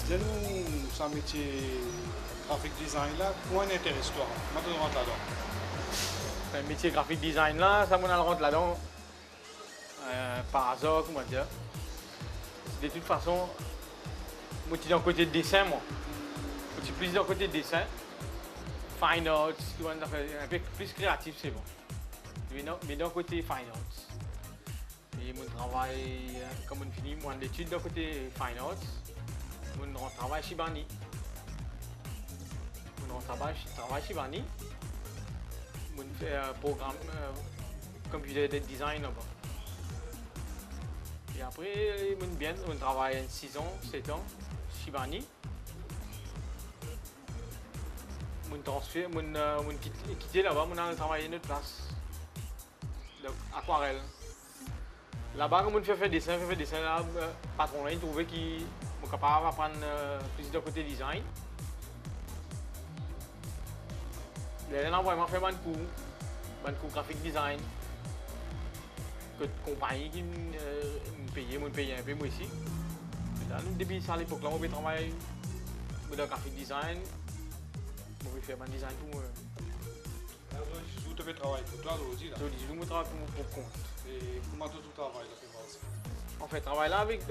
Dis-nous, ce métier graphic design là, quoi intéresse toi? Maintenant, on rentre là-dedans. Le métier graphic design là, ça, on rentre là-dedans par hasard, comment dire. De toute façon, moi, je suis dans le côté de dessin, moi. Je suis plus dans le côté de dessin. Fine arts, un peu plus créatif, c'est bon. Mais dans le côté fine arts. Et mon travail, comme on finit, moi, l'étude dans le côté fine arts. Mon travail chez Bani. Mon travail chez Bani. Mon fait un programme computer design là-bas. Et après, mon travail 6 ans, 7 ans chez Bani. Mon transfert, mon quitté là-bas, mon a travaillé une autre place. Donc, aquarelle. Là-bas, quand on fait dessin, là, le patron là, il trouvait qu'il est capable d'apprendre plus de côté design. Là, on a vraiment fait un cours graphique design. Que compagnie qui me payait un peu moi ici. Là, depuis ça à l'époque là, on peut travailler dans le graphique design. On peut faire un design pour moi. Vous devez travailler pour toi aussi là. Je travaille pour compte. Et comment tu travailles là? En fait, travail là avec,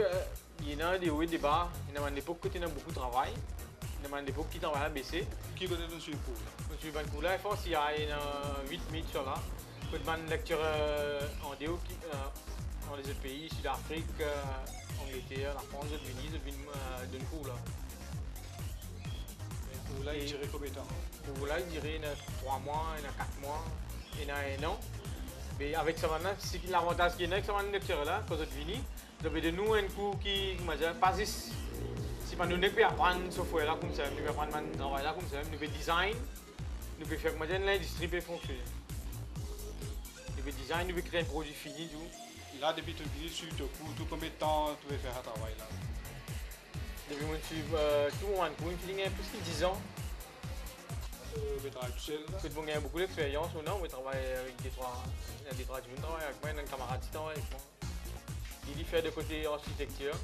il y en a des hauts et des bas. Il y en a une époque où il y a beaucoup de travail. Il y a une époque qui travaille à baisser. Qui connaît le suivre pour? Je suis ban là, il faut s'il y a 8 minutes sur là. Je fais une lecture en déo dans les autres pays, Sud-Afrique, Angleterre, la France, les États-Unis, je viens d'un cours là. Pour là, il dirait combien de temps? Pour là, il dirait il y a 3 mois, il y a 4 mois, il y a 1 an. Mais avec ça maintenant, c'est l'avantage qu'il y a avec cette lecture là, quand vous venez, vous avez de nous un cours qui, comment dire, pas si pas nous ne pouvons apprendre ce software là comme ça, nous pouvons apprendre un travail là comme ça, nous pouvons design, nous pouvons faire comment dire, l'industrie peut fonctionner. Nous pouvons design, nous pouvons créer un produit fini tout. Là, depuis que tu vis sur le cours, tout combien de temps tu veux faire un travail là? Depuis que je suis tout mon cours, il y a plus de 10 ans. Tu travailles tout seul là? Je gagne beaucoup d'expérience maintenant, je travaille avec des trois jeunes, travaille avec moi, un camarade qui travaille avec moi. Il fait de côté architecture.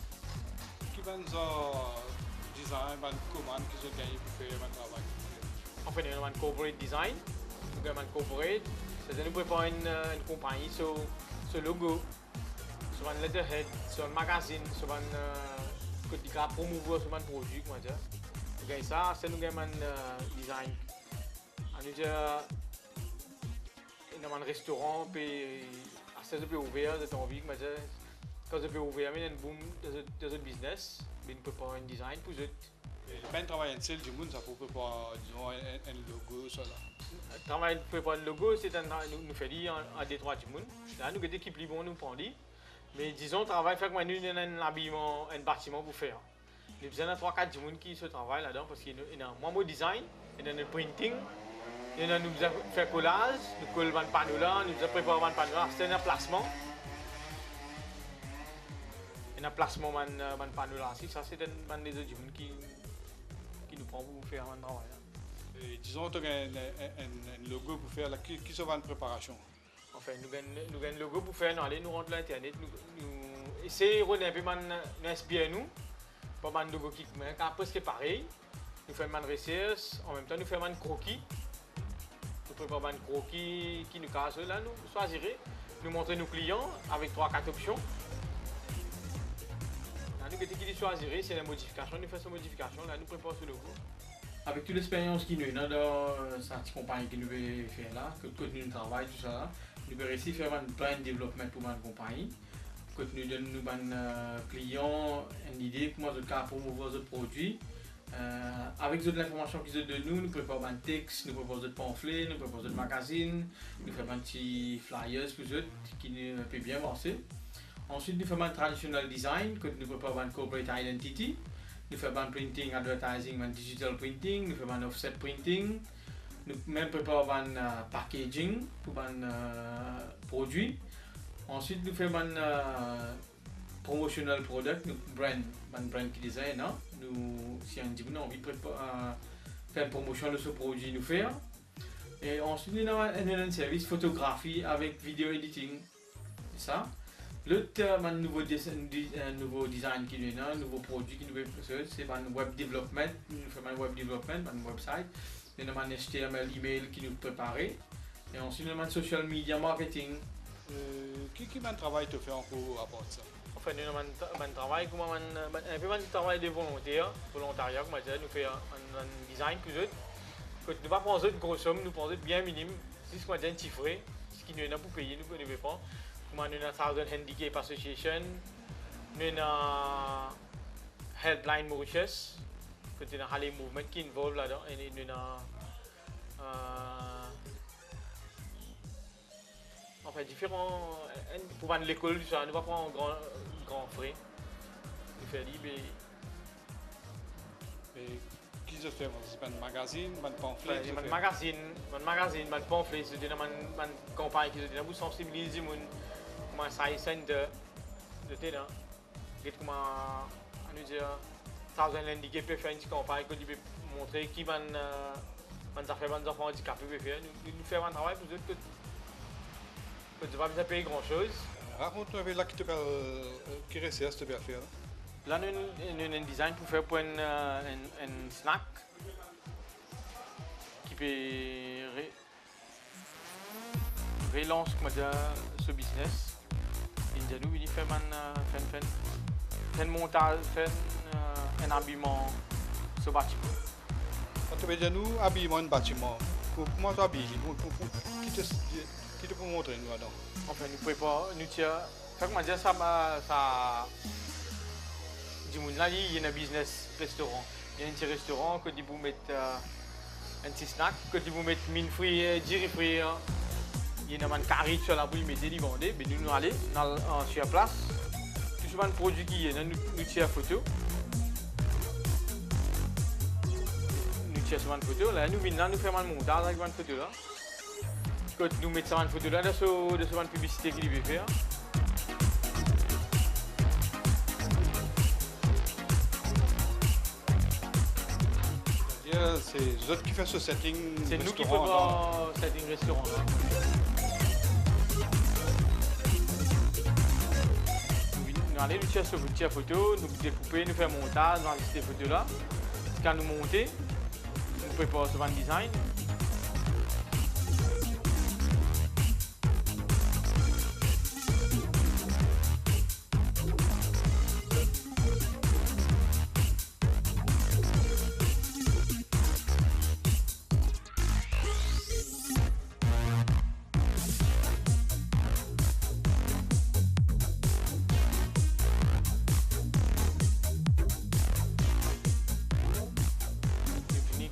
Qui va nous design, une commande qui se gagne pour faire un travail? En fait, nous avons un corporate design, nous avons un corporate, c'est-à-dire nous préparons une compagnie sur ce logo, sur un letterhead, sur un magazine, sur un côté promouvoir sur un produit, comment dire. Nous avons ça, c'est nous avons un design. Nous avons un restaurant, puis à 16 heures ouvert, c'est envie, comment dire. Quand je peux ouvrir un boom dans un business, mais nous préparons un design pour eux. Le pas un travail en seul du monde, ça peut préparer disons, un logo, ça là. Le travail pour préparer le logo, c'est nous fait dire à Détroit du monde. Là, nous avons des équipes libres, nous prend dit. Mais disons, le travail fait que nous avons un habillement, un bâtiment pour faire. Nous avons besoin de 3-4 du monde qui se travaillent là-dedans parce qu'il y a un mot design, il y a un printing, il y a nous besoin de faire collage, nous collons un panneau là, nous besoin préparer un panneau là, c'est un placement. Il y a un placement de panneau là, ça c'est un des autres qui nous prend pour faire un travail. Et disons, tu as un logo pour faire, là, qui se va en préparation? Enfin, nous avons un logo pour faire, nous rentrons sur l'internet, nous essayons de nous inspirer nous, pour un logo qui est presque pareil. Nous faisons une recherche, en même temps nous faisons un croquis. Nous préparons un croquis qui nous casse là, nous choisirons, nous montrons nos clients avec 3-4 options. Nous qui choisirons, c'est la modification, nous faisons cette modification, là nous préparons ce logo. Avec toute l'expérience qui nous a dans cette compagnie qui nous veut faire là, que contenu de travail, tout ça, nous pouvons réussir à faire un plan de développement pour ma compagnie. Que nous donnons nos clients une idée comment nous pouvons promouvoir nos produits. Avec toute l'information qu'ils ont de nous, nous préparons un texte, nous préparons des pamphlets, nous préparons des magazines, nous faisons un petit flyers pour eux qui nous peut bien avancer. Ensuite, nous faisons un traditional design, que nous préparons un corporate identity. Nous faisons un printing, advertising, un digital printing, nous faisons un offset printing. Nous même préparons un packaging pour un produit. Ensuite, nous faisons un promotional product, un brand qui design. Nous, si on a envie de faire une promotion de ce produit, nous faisons. Et ensuite, nous avons un service photographie avec vidéo editing. C'est ça. L'autre nouveau design qui est là, nouveau produit qui nous est fait, c'est un web development, nous faisons un web development, un website, nous avons un HTML email qui nous prépare, et ensuite nous avons un social media marketing. Qui travail te fait encore à part ça? Enfin, nous avons un travail comme un peu de travail de volontariat, comme je nous faisons un design plus autre. Quand nous ne pas prendre une grosse somme, nous prenons bien minime, c'est ce qu'on a un chiffré, ce qui nous est là pour payer, nous ne devons pas. Nous avons une Southern Handicap Association, nous avons Helpline Mauritius, nous avons les mouvements qui sont involved là-dedans, et nous avons enfin différents. Pour aller à l'école, nous ne pouvons pas prendre grand frais. Nous faisons libre. Et qui se fait? C'est un magazine, un pamphlet? C'est un magazine, un pamphlet, c'est une campagne qui est sensibiliser les gens. Comment ça center de terrain, comment nous dire, Southern Handicap peut faire une campagne qui peut montrer qui van faire des enfants handicapés peut faire. Nous faisons un travail pour eux que tu ne vas pas payer grand chose. Raconte-nous là qui recherche tu vas faire. Là nous avons un design pour faire pour un snack qui peut relancer ce business. Nous venons faire un montage, faire un habillement sur le bâtiment. Quand tu veux dire nous habillement un bâtiment, comment tu habilles? Qui te peut montrer nous là-dedans? Enfin, nous pouvons pas, nous tiens. Comment dire ça, là, il y a un business restaurant. Il y a un petit restaurant que tu peux mettre un petit snack, que tu peux mettre mine fruits, diri fruits. Il y a un carré sur la boule, mais il vendre. Mais nous allons sur la place. Tout ce un produit qui est là, nous tirons photo. Nous tirons une photo. Là, nous venons là, nous faisons un montage avec une photo là. Quand nous mettons une photo là, de une publicité qu'il veut faire. C'est eux qui font ce setting. C'est nous qui faisons ce setting restaurant là. Nous allons nous chercher la photo, nous découper, nous faire montage dans ces photos là. Quand nous montons, nous préparons souvent le design.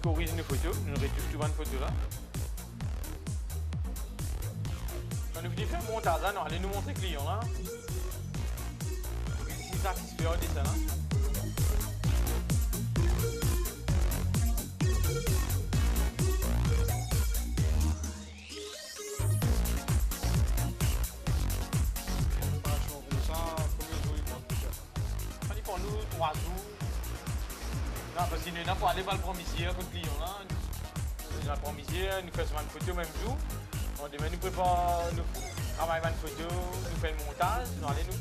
Corrige une photo, nous retouche souvent une photo là. Quand nous venons faire un montage là, nous allons nous montrer le client là. Si satisfait de ça là. Il faut nous 3 jours. Non, parce qu'il n'y a pas aller voir le promissaire pour le client là. Nous allons le promissaire, nous faisons une photo même jour. Demain nous préparons, nous travaillons une photo, nous faisons le montage, nous allons nous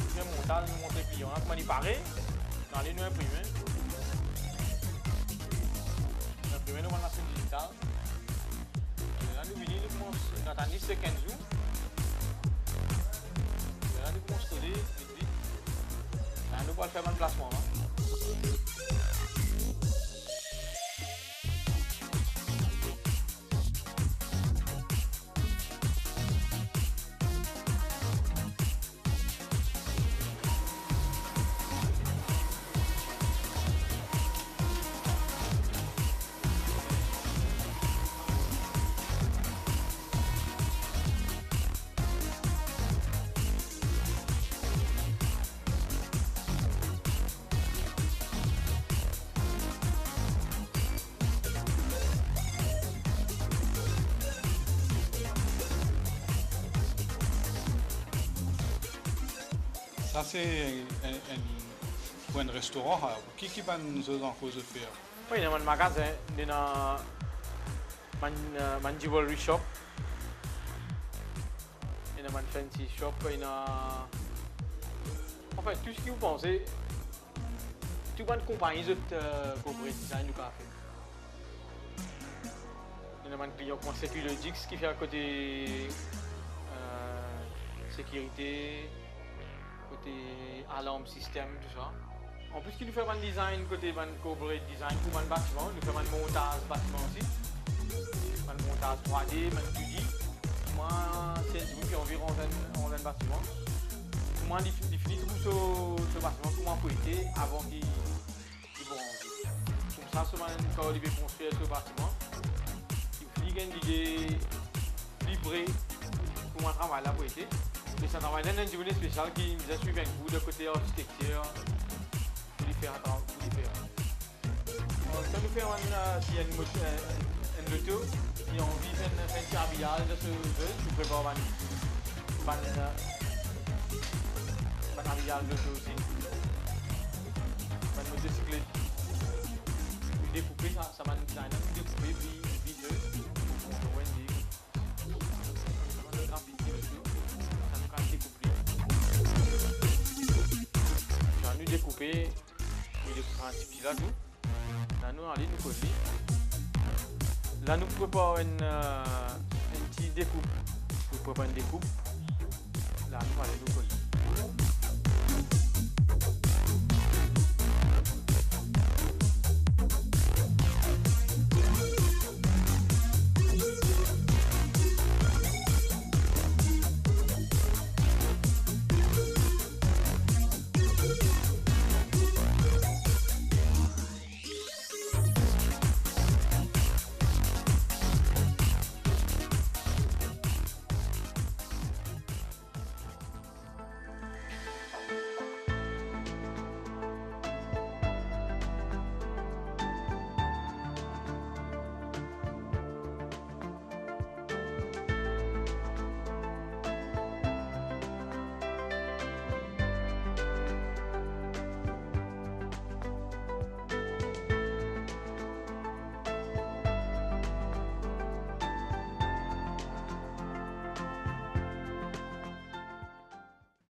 faire le montage, nous montrer le client là, comment il paraît, nous allons nous imprimer. Nous imprimons nous machine digitale. Et là nous venons, nous commençons, dans la liste c'est 15 jours. Et là nous commençons à coller. Nous allons faire un placement. Ça, c'est un restaurant. Qui va nous en cause de faire? Oui, il y a un magasin, il y a un jewelry shop. il y a un fancy shop, il y a... En fait, tout ce que vous pensez, tout le monde compagnie de corporate design nous a fait. Il y a un client comme Securlogix qui fait à côté sécurité, côté alarme système, tout ça. En plus, il nous fait un design côté corporate design pour un bâtiment, nous fait un montage bâtiment aussi. Un montage 3D, un 2D. Moi, c'est environ un bâtiment. Moi, je finis tout ce bâtiment pour m'apprêter avant qu'il bronze. Comme ça, quand il va construire ce bâtiment, il finit une idée livrée pour mon travail là pour été. Mais c'est un travail d'un ingénieur spécial qui nous a suivi un coup de côté architecture pour les faire. Ça nous fait une loto qui a envie de faire un habillage de ce jeu. Je prépare un habillage de jeu aussi. Un motocyclette. Découper, ça m'a découpé, puis deux. On va dire. Ça m'a graphiqué dessus. Ça nous a découpé. J'ai nous découpé. Il découpe un petit pied là, tout. Là, nous, allons nous coller. Là, nous préparons une petite découpe. Nous préparons une découpe. Là, nous allons nous coller.